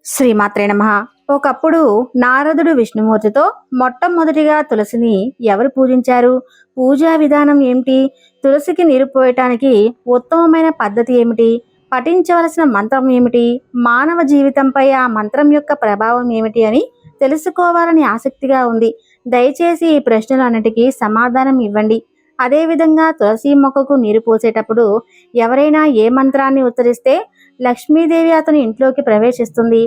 శ్రీమాత్రే నమః. ఒకప్పుడు నారదుడు విష్ణుమూర్తితో మొట్టమొదటిగా తులసిని ఎవరు పూజించారు? పూజా విధానం ఏమిటి? తులసికి నీరు పోయటానికి ఉత్తమమైన పద్ధతి ఏమిటి? పఠించవలసిన మంత్రం ఏమిటి? మానవ జీవితంపై ఆ మంత్రం యొక్క ప్రభావం ఏమిటి అని తెలుసుకోవాలని ఆసక్తిగా ఉంది. దయచేసి ఈ ప్రశ్నలన్నిటికీ సమాధానం ఇవ్వండి. అదేవిధంగా తులసి మొక్కకు నీరు పోసేటప్పుడు ఎవరైనా ఏ మంత్రాన్ని ఉచ్చరిస్తే లక్ష్మీదేవి అతని ఇంట్లోకి ప్రవేశిస్తుంది,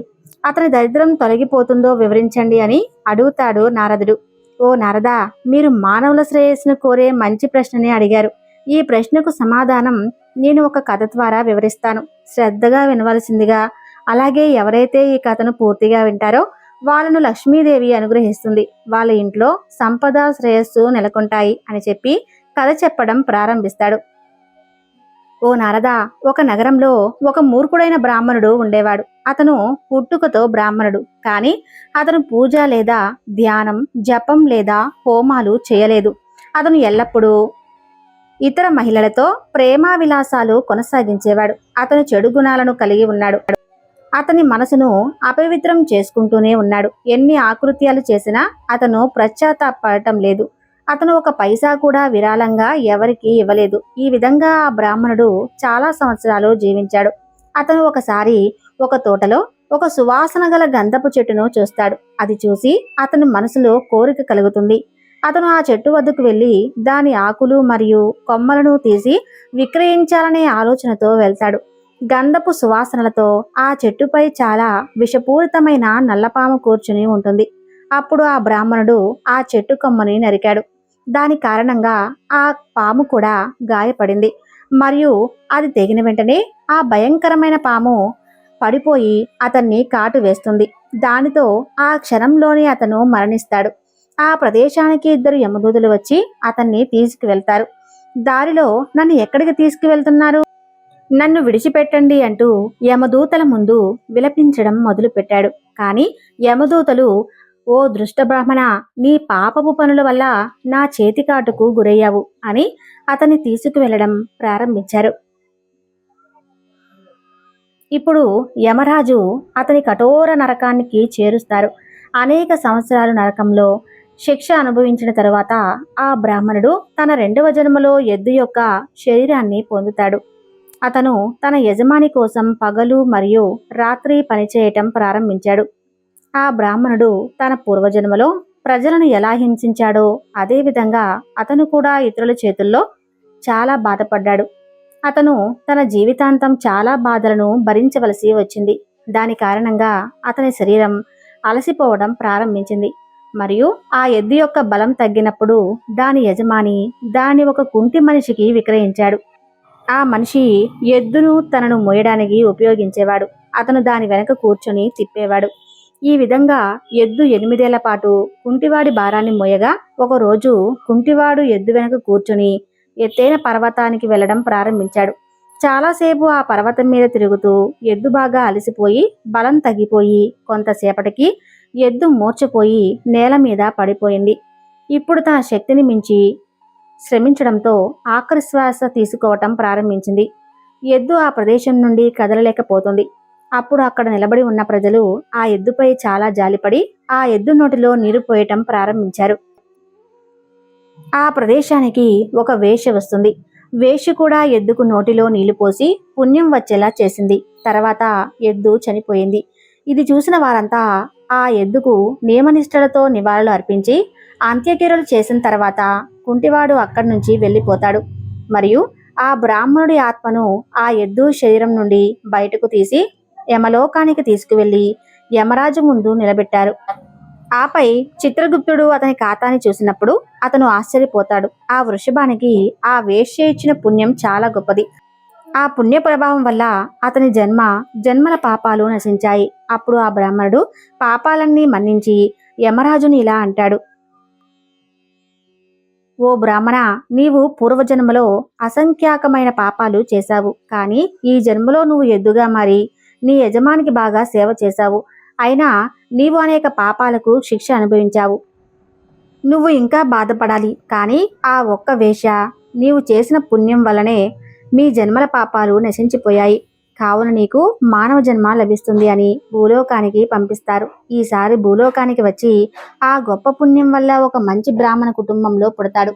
అతని దరిద్రం తొలగిపోతుందో వివరించండి అని అడుగుతాడు నారదుడు. ఓ నారదా, మీరు మానవుల శ్రేయస్సును కోరే మంచి ప్రశ్నని అడిగారు. ఈ ప్రశ్నకు సమాధానం నేను ఒక కథ ద్వారా వివరిస్తాను. శ్రద్ధగా వినవలసిందిగా. అలాగే ఎవరైతే ఈ కథను పూర్తిగా వింటారో వాళ్ళను లక్ష్మీదేవి అనుగ్రహిస్తుంది, వాళ్ళ ఇంట్లో సంపద శ్రేయస్సు నెలకొంటాయి అని చెప్పి కథ చెప్పడం ప్రారంభిస్తాడు. ఓ నారదా, ఒక నగరంలో ఒక మూర్ఖుడైన బ్రాహ్మణుడు ఉండేవాడు. అతను పుట్టుకతో బ్రాహ్మణుడు, కానీ అతను పూజ లేదా ధ్యానం, జపం లేదా హోమాలు చేయలేదు. అతను ఎల్లప్పుడూ ఇతర మహిళలతో ప్రేమ విలాసాలు కొనసాగించేవాడు. అతను చెడు గుణాలను కలిగి ఉన్నాడు. అతని మనసును అపవిత్రం చేసుకుంటూనే ఉన్నాడు. ఎన్ని ఆకృత్యాలు చేసినా అతను పశ్చాత్తాపడటం లేదు. అతను ఒక పైసా కూడా విరాళంగా ఎవరికీ ఇవ్వలేదు. ఈ విధంగా ఆ బ్రాహ్మణుడు చాలా సంవత్సరాలు జీవించాడు. అతను ఒకసారి ఒక తోటలో ఒక సువాసన గల గంధపు చెట్టును చూస్తాడు. అది చూసి అతని మనసులో కోరిక కలుగుతుంది. అతను ఆ చెట్టు వద్దకు వెళ్ళి దాని ఆకులు మరియు కొమ్మలను తీసి విక్రయించాలనే ఆలోచనతో వెళ్తాడు. గంధపు సువాసనలతో ఆ చెట్టుపై చాలా విషపూరితమైన నల్లపాము కూర్చుని ఉంటుంది. అప్పుడు ఆ బ్రాహ్మణుడు ఆ చెట్టు కొమ్మని నరికాడు. దాని కారణంగా ఆ పాము కూడా గాయపడింది. మరియు అది తెగిన వెంటనే ఆ భయంకరమైన పాము పడిపోయి అతన్ని కాటు వేస్తుంది. దానితో ఆ క్షణంలోనే అతను మరణిస్తాడు. ఆ ప్రదేశానికి 2 యమదూతలు వచ్చి అతన్ని తీసుకువెళ్తారు. దారిలో నన్ను ఎక్కడికి తీసుకువెళ్తున్నారు? నన్ను విడిచిపెట్టండి అంటూ యమదూతల ముందు విలపించడం మొదలుపెట్టాడు. కానీ యమదూతలు, ఓ దృష్ట బ్రాహ్మణ, నీ పాపపు పనుల వల్ల నా చేతికాటుకు గురయ్యావు అని అతన్ని తీసుకువెళ్లడం ప్రారంభించారు. ఇప్పుడు యమరాజు అతని కఠోర నరకానికి చేరుస్తారు. అనేక సంవత్సరాలు నరకంలో శిక్ష అనుభవించిన తరువాత ఆ బ్రాహ్మణుడు తన 2వ జన్మలో ఎద్దు యొక్క శరీరాన్ని పొందుతాడు. అతను తన యజమాని కోసం పగలు మరియు రాత్రి పనిచేయటం ప్రారంభించాడు. ఆ బ్రాహ్మణుడు తన పూర్వజన్మలో ప్రజలను ఎలా హింసించాడో అదేవిధంగా అతను కూడా ఇతరుల చేతుల్లో చాలా బాధపడ్డాడు. అతను తన జీవితాంతం చాలా బాధలను భరించవలసి వచ్చింది. దాని కారణంగా అతని శరీరం అలసిపోవడం ప్రారంభించింది. మరియు ఆ ఎద్దు యొక్క బలం తగ్గినప్పుడు దాని యజమాని దాన్ని ఒక కుంటి మనిషికి విక్రయించాడు. ఆ మనిషి ఎద్దును తనను మోయడానికి ఉపయోగించేవాడు. అతను దాని వెనక కూర్చొని తిప్పేవాడు. ఈ విధంగా ఎద్దు 8 ఏళ్ల పాటు కుంటివాడి భారాన్ని మోయగా, ఒకరోజు కుంటివాడు ఎద్దు వెనక కూర్చొని ఎత్తైన పర్వతానికి వెళ్లడం ప్రారంభించాడు. చాలాసేపు ఆ పర్వతం మీద తిరుగుతూ ఎద్దు బాగా అలసిపోయి బలం తగ్గిపోయి కొంతసేపటికి ఎద్దు మూర్ఛపోయి నేల మీద పడిపోయింది. ఇప్పుడు తన శక్తిని మించి శ్రమించడంతో ఆఖరి శ్వాస తీసుకోవటం ప్రారంభించింది. ఎద్దు ఆ ప్రదేశం నుండి కదలలేకపోతుంది. అప్పుడు అక్కడ నిలబడి ఉన్న ప్రజలు ఆ ఎద్దుపై చాలా జాలిపడి ఆ ఎద్దు నోటిలో నీరు పోయటం ప్రారంభించారు. ఆ ప్రదేశానికి ఒక వేశ్య వస్తుంది. వేశ్య కూడా ఎద్దుకు నోటిలో నీళ్లు పోసి పుణ్యం వచ్చేలా చేసింది. తర్వాత ఎద్దు చనిపోయింది. ఇది చూసిన వారంతా ఆ ఎద్దుకు నియమనిష్టలతో నివాళులు అర్పించి అంత్యక్రియలు చేసిన తర్వాత కుంటివాడు అక్కడి నుంచి వెళ్ళిపోతాడు. మరియు ఆ బ్రాహ్మణుడి ఆత్మను ఆ ఎద్దు శరీరం నుండి బయటకు తీసి యమలోకానికి తీసుకువెళ్లి యమరాజు ముందు నిలబెట్టారు. ఆపై చిత్రగుప్తుడు అతని ఖాతాని చూసినప్పుడు అతను ఆశ్చర్యపోతాడు. ఆ వృషభానికి ఆ వేశ్య ఇచ్చిన పుణ్యం చాలా గొప్పది. ఆ పుణ్య ప్రభావం వల్ల అతని జన్మల పాపాలు నశించాయి. అప్పుడు ఆ బ్రాహ్మణుడు పాపాలన్నీ మన్నించి యమరాజుని ఇలా అంటాడు. ఓ బ్రాహ్మణ, నీవు పూర్వజన్మలో అసంఖ్యాకమైన పాపాలు చేశావు. కానీ ఈ జన్మలో నువ్వు ఎద్దుగా మారి నీ యజమానికి బాగా సేవ చేశావు. అయినా నీవు అనేక పాపాలకు శిక్ష అనుభవించావు. నువ్వు ఇంకా బాధపడాలి. కానీ ఆ ఒక్క వేశ్య నీవు చేసిన పుణ్యం వల్లనే మీ జన్మల పాపాలు నశించిపోయాయి. కావున నీకు మానవ జన్మ లభిస్తుంది అని భూలోకానికి పంపిస్తారు. ఈసారి భూలోకానికి వచ్చి ఆ గొప్ప పుణ్యం వల్ల ఒక మంచి బ్రాహ్మణ కుటుంబంలో పుడతాడు.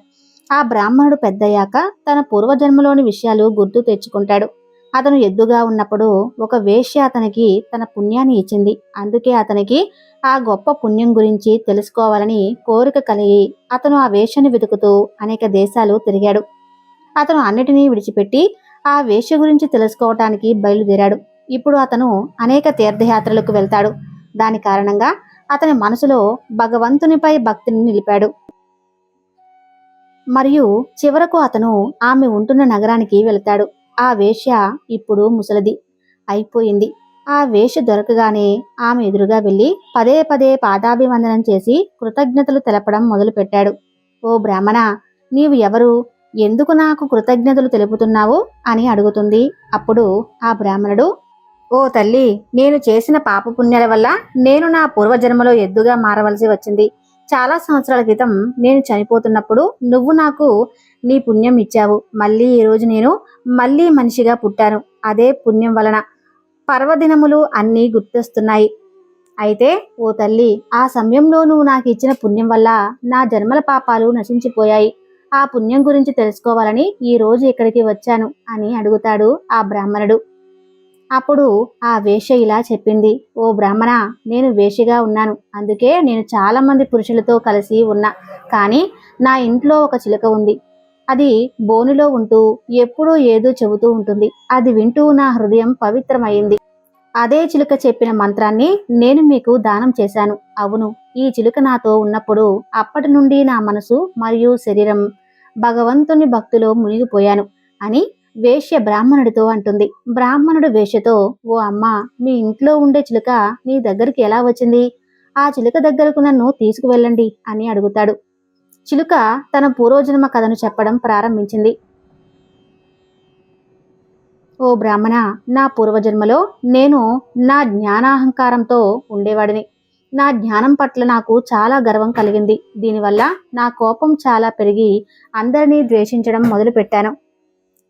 ఆ బ్రాహ్మణుడు పెద్దయ్యాక తన పూర్వజన్మలోని విషయాలు గుర్తు తెచ్చుకుంటాడు. అతను ఎద్దుగా ఉన్నప్పుడు ఒక వేశ్య అతనికి తన పుణ్యాన్ని ఇచ్చింది. అందుకే అతనికి ఆ గొప్ప పుణ్యం గురించి తెలుసుకోవాలని కోరిక కలిగి అతను ఆ వేశ్యను వెతుకుతూ అనేక దేశాలు తిరిగాడు. అతను అన్నిటినీ విడిచిపెట్టి ఆ వేశ్య గురించి తెలుసుకోవటానికి బయలుదేరాడు. ఇప్పుడు అతను అనేక తీర్థయాత్రలకు వెళ్తాడు. దాని కారణంగా అతని మనసులో భగవంతునిపై భక్తిని నిలిపాడు. మరియు చివరకు అతను ఆమె ఉంటున్న నగరానికి వెళ్తాడు. ఆ వేశ్య ఇప్పుడు ముసలిది అయిపోయింది. ఆ వేశ్య దొరకగానే ఆమె ఎదురుగా వెళ్ళి పదే పదే పాదాభివందనం చేసి కృతజ్ఞతలు తెలపడం మొదలుపెట్టాడు. ఓ బ్రాహ్మణ, నీవు ఎవరు? ఎందుకు నాకు కృతజ్ఞతలు తెలుపుతున్నావు అని అడుగుతుంది. అప్పుడు ఆ బ్రాహ్మణుడు, ఓ తల్లి, నేను చేసిన పాపపుణ్యాల వల్ల నేను నా పూర్వజన్మలో ఎద్దుగా మారవలసి వచ్చింది. చాలా సంవత్సరాల క్రితం నేను చనిపోతున్నప్పుడు నువ్వు నాకు నీ పుణ్యం ఇచ్చావు. మళ్ళీ ఈరోజు నేను మళ్ళీ మనిషిగా పుట్టాను. అదే పుణ్యం వలన పర్వదినములు అన్నీ గుర్తొస్తున్నాయి. అయితే ఓ తల్లి, ఆ సమయంలో నువ్వు నాకు ఇచ్చిన పుణ్యం వల్ల నా జన్మల పాపాలు నశించిపోయాయి. ఆ పుణ్యం గురించి తెలుసుకోవాలని ఈ రోజు ఇక్కడికి వచ్చాను అని అడుగుతాడు ఆ బ్రాహ్మణుడు. అప్పుడు ఆ వేశ్య ఇలా చెప్పింది, ఓ బ్రాహ్మణ, నేను వేశ్యగా ఉన్నాను. అందుకే నేను చాలా మంది పురుషులతో కలిసి ఉన్నా. కానీ నా ఇంట్లో ఒక చిలుక ఉంది. అది బోనులో ఉంటూ ఎప్పుడూ ఏదో చెబుతూ ఉంటుంది. అది వింటూ నా హృదయం పవిత్రమైంది. అదే చిలుక చెప్పిన మంత్రాన్ని నేను మీకు దానం చేశాను. అవును, ఈ చిలుక నాతో ఉన్నప్పుడు అప్పటి నుండి నా మనసు మరియు శరీరం భగవంతుని భక్తిలో మునిగిపోయాను అని వేశ్య బ్రాహ్మణుడితో అంటుంది. బ్రాహ్మణుడు వేశ్యతో, ఓ అమ్మా, మీ ఇంట్లో ఉండే చిలుక నీ దగ్గరికి ఎలా వచ్చింది? ఆ చిలుక దగ్గరకు నన్ను తీసుకువెళ్ళండి అని అడుగుతాడు. చిలుక తన పూర్వజన్మ కథను చెప్పడం ప్రారంభించింది. ఓ బ్రాహ్మణ, నా పూర్వజన్మలో నేను నా జ్ఞానాహంకారంతో ఉండేవాడిని. నా జ్ఞానం పట్ల నాకు చాలా గర్వం కలిగింది. దీనివల్ల నా కోపం చాలా పెరిగి అందరినీ ద్వేషించడం మొదలుపెట్టాను.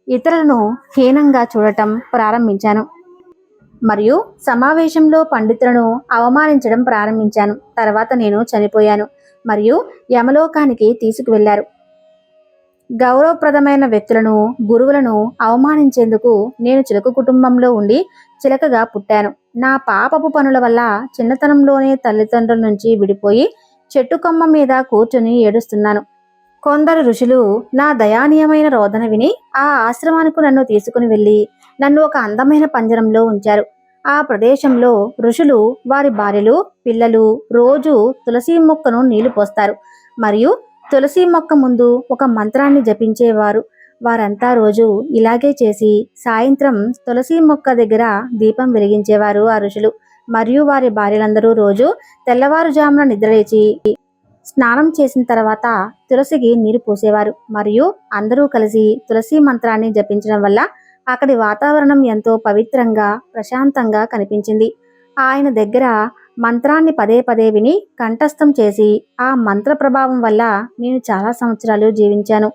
ఇతరులను హీనంగా చూడటం ప్రారంభించాను. మరియు సమావేశంలో పండితులను అవమానించడం ప్రారంభించాను. తర్వాత నేను చనిపోయాను మరియు యమలోకానికి తీసుకువెళ్లారు. గౌరవప్రదమైన వ్యక్తులను, గురువులను అవమానించేందుకు నేను చిలుక కుటుంబంలో ఉండి చిలకగా పుట్టాను. నా పాపపు పనుల వల్ల చిన్నతనంలోనే తల్లిదండ్రుల నుంచి విడిపోయి చెట్టు కొమ్మ మీద కూర్చుని ఏడుస్తున్నాను. కొందరు ఋషులు నా దయానీయమైన రోదన విని ఆ ఆశ్రమానికి నన్ను తీసుకుని వెళ్ళి నన్ను ఒక అందమైన పంజరంలో ఉంచారు. ఆ ప్రదేశంలో ఋషులు వారి భార్యలు, పిల్లలు రోజు తులసి మొక్కను నీళ్లు పోస్తారు మరియు తులసి మొక్క ముందు ఒక మంత్రాన్ని జపించేవారు. వారంతా రోజు ఇలాగే చేసి సాయంత్రం తులసి మొక్క దగ్గర దీపం వెలిగించేవారు ఆ ఋషులు. మరియు వారి భార్యలందరూ రోజు తెల్లవారుజామున నిద్రలేచి స్నానం చేసిన తర్వాత తులసికి నీరు పోసేవారు మరియు అందరూ కలిసి తులసి మంత్రాన్ని జపించడం వల్ల అక్కడి వాతావరణం ఎంతో పవిత్రంగా, ప్రశాంతంగా కనిపించింది. ఆయన దగ్గర మంత్రాన్ని పదే పదే విని కంఠస్థం చేసి ఆ మంత్ర ప్రభావం వల్ల నేను చాలా సంవత్సరాలు జీవించాను.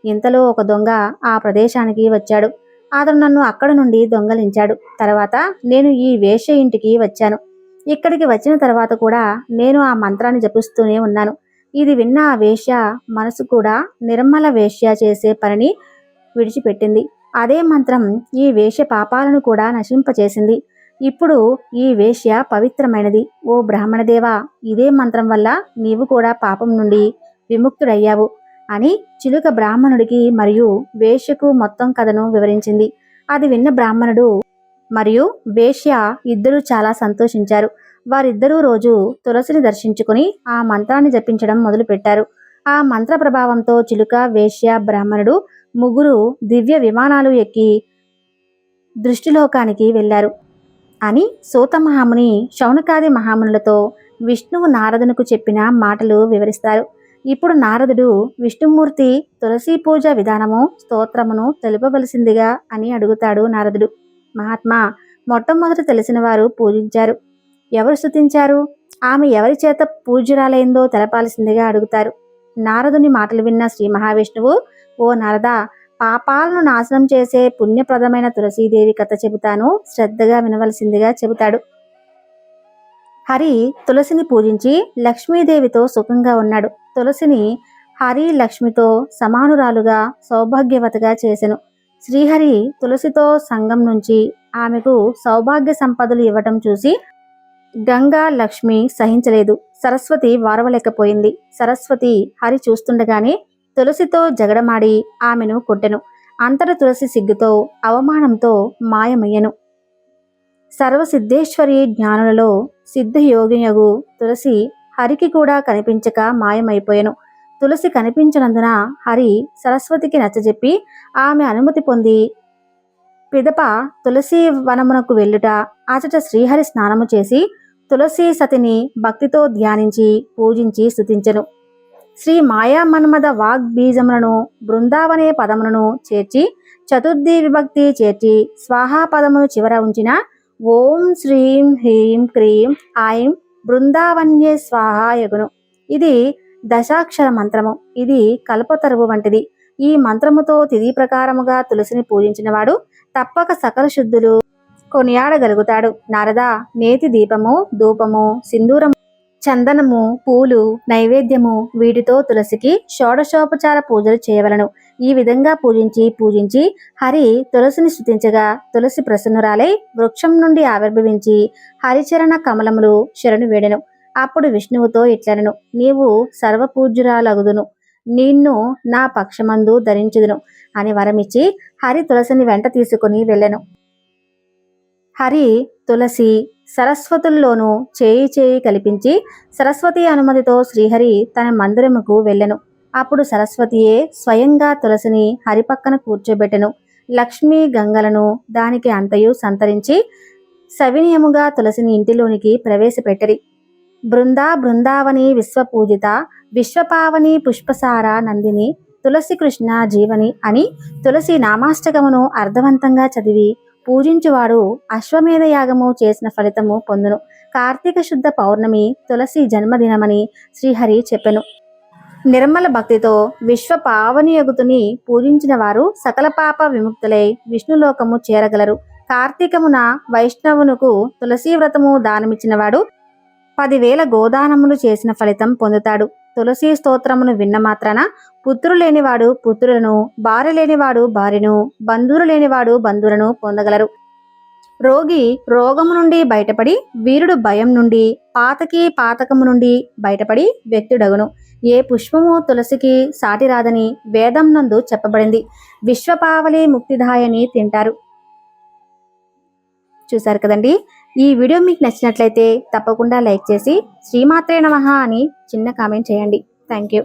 ఇంతలో ఒక దొంగ ఆ ప్రదేశానికి వచ్చాడు. అతను నన్ను అక్కడ నుండి దొంగలించాడు. తర్వాత నేను ఈ వేశ్య ఇంటికి వచ్చాను. ఇక్కడికి వచ్చిన తర్వాత కూడా నేను ఆ మంత్రాన్ని జపిస్తూనే ఉన్నాను. ఇది విన్న ఆ వేశ్య మనసు కూడా నిర్మల వేశ్య చేసే పనిని విడిచిపెట్టింది. అదే మంత్రం ఈ వేశ్య పాపాలను కూడా నశింపచేసింది. ఇప్పుడు ఈ వేశ్య పవిత్రమైనది. ఓ బ్రాహ్మణదేవా, ఇదే మంత్రం వల్ల నీవు కూడా పాపం నుండి విముక్తుడయ్యావు అని చిలుక బ్రాహ్మణుడికి మరియు వేశ్యకు మొత్తం కథను వివరించింది. అది విన్న బ్రాహ్మణుడు మరియు వేశ్య ఇద్దరూ చాలా సంతోషించారు. వారిద్దరూ రోజు తులసిని దర్శించుకుని ఆ మంత్రాన్ని జపించడం మొదలుపెట్టారు. ఆ మంత్ర ప్రభావంతో చిలుక, వేశ్య, బ్రాహ్మణుడు ముగ్గురు దివ్య విమానాలు ఎక్కి దృష్టిలోకానికి వెళ్లారు అని సూత మహాముని శౌనకాది మహామునులతో విష్ణువు నారదునకు చెప్పిన మాటలు వివరిస్తారు. ఇప్పుడు నారదుడు విష్ణుమూర్తి తులసి పూజ విధానము, స్తోత్రమును తెలుపవలసిందిగా అని అడుగుతాడు. నారదుడు, మహాత్మా, మొట్టమొదట తెలిసిన వారు పూజించారు, ఎవరు స్తుతించారు, ఆమె ఎవరి చేత పూజ్యురాలైందో తెలపాల్సిందిగా అడుగుతారు. నారదుని మాటలు విన్న శ్రీ మహావిష్ణువు, ఓ నారద, పాపాలను నాశనం చేసే పుణ్యప్రదమైన తులసీదేవి కథ చెబుతాను, శ్రద్ధగా వినవలసిందిగా చెబుతాడు. హరి తులసిని పూజించి లక్ష్మీదేవితో సుఖంగా ఉన్నాడు. తులసిని హరి లక్ష్మితో సమానురాలుగా సౌభాగ్యవతిగా చేసెను. శ్రీహరి తులసితో సంఘం నుంచి ఆమెకు సౌభాగ్య సంపదలు ఇవ్వటం చూసి గంగా లక్ష్మి సహించలేదు. సరస్వతి వారవలేకపోయింది. సరస్వతి హరి చూస్తుండగానే తులసితో జగడమాడి ఆమెను కొట్టెను. అంతట తులసి సిగ్గుతో అవమానంతో మాయమయ్యెను. సర్వసిద్ధేశ్వరి జ్ఞానులలో సిద్ధయోగియగు తులసి హరికి కూడా కనిపించక మాయమైపోయెను. తులసి కనిపించనందున హరి సరస్వతికి నచ్చజెప్పి ఆమె అనుమతి పొంది పిదప తులసి వనమునకు వెళ్ళుట, అచట శ్రీహరి స్నానము చేసి తులసి సతిని భక్తితో ధ్యానించి పూజించి స్తుతించెను. శ్రీ మాయా మన్మద వాగ్బీజములను బృందావనే పదములను చేర్చి చతుర్థి విభక్తి చేర్చి స్వాహా పదమును చివర ఉంచిన ఓం శ్రీం హ్రీం క్రీం ఐం బృందావన్యే స్వాహాయగును. ఇది దశాక్షర మంత్రము. ఇది కల్పతరువు వంటిది. ఈ మంత్రముతో తిథి ప్రకారముగా తులసిని పూజించినవాడు తప్పక సకల శుద్ధులు కొనియాడగలుగుతాడు. నారద, నేతి దీపము, ధూపము, సింధూరము, చందనము, పూలు, నైవేద్యము వీటితో తులసికి షోడశోపచార పూజలు చేయవలను. ఈ విధంగా పూజించి హరి తులసిని స్తుతించగా తులసి ప్రసన్నురాలై వృక్షం నుండి ఆవిర్భవించి హరిచరణ కమలములు శరణు వేడెను. అప్పుడు విష్ణువుతో ఇట్లనెను, నీవు సర్వపూజ్యురాలగుదును, నిన్ను నా పక్షమందు ధరించుదును అని వరమిచ్చి హరి తులసిని వెంట తీసుకుని వెళ్ళెను. హరి తులసి సరస్వతుల్లోనూ చేయి కల్పించి సరస్వతి అనుమతితో శ్రీహరి తన మందిరముకు వెళ్ళెను. అప్పుడు సరస్వతియే స్వయంగా తులసిని హరి పక్కన కూర్చోబెట్టెను. లక్ష్మీ గంగలను దానికి అంతయు సంతరించి సవినయముగా తులసిని ఇంటిలోనికి ప్రవేశపెట్టరి. బృందావని విశ్వపూజిత విశ్వపావని పుష్పసార నందిని తులసి కృష్ణ జీవని అని తులసి నామాష్టకమును అర్థవంతంగా చదివి పూజించువాడు అశ్వమేధ యాగము చేసిన ఫలితము పొందును. కార్తీక శుద్ధ పౌర్ణమి తులసి జన్మదినమని శ్రీహరి చెప్పెను. నిర్మల భక్తితో విశ్వపావనియగుతుని పూజించిన వారు సకల పాప విముక్తులై విష్ణులోకము చేరగలరు. కార్తీకమున వైష్ణవునకు తులసీ వ్రతము దానమిచ్చినవాడు 10,000 గోదానములు చేసిన ఫలితం పొందుతాడు. తులసీ స్తోత్రమును విన్న మాత్రాన పుత్రులు లేనివాడు పుత్రులను, భార్య లేనివాడు భార్యను, బంధువులు లేనివాడు బంధువులను పొందగలరు. రోగి రోగము నుండి బయటపడి, వీరుడు భయం నుండి, పాతకము నుండి బయటపడి వ్యక్తుడగును. ఏ పుష్పము తులసికి సాటి రాదని వేదం నందు చెప్పబడింది. విశ్వపావలి ముక్తిదాయని తింటారు. చూశారు కదండి. ఈ వీడియో మీకు నచ్చినట్లయితే తప్పకుండా లైక్ చేసి శ్రీమాత్రే నమః అని చిన్న కామెంట్ చేయండి. Thank you.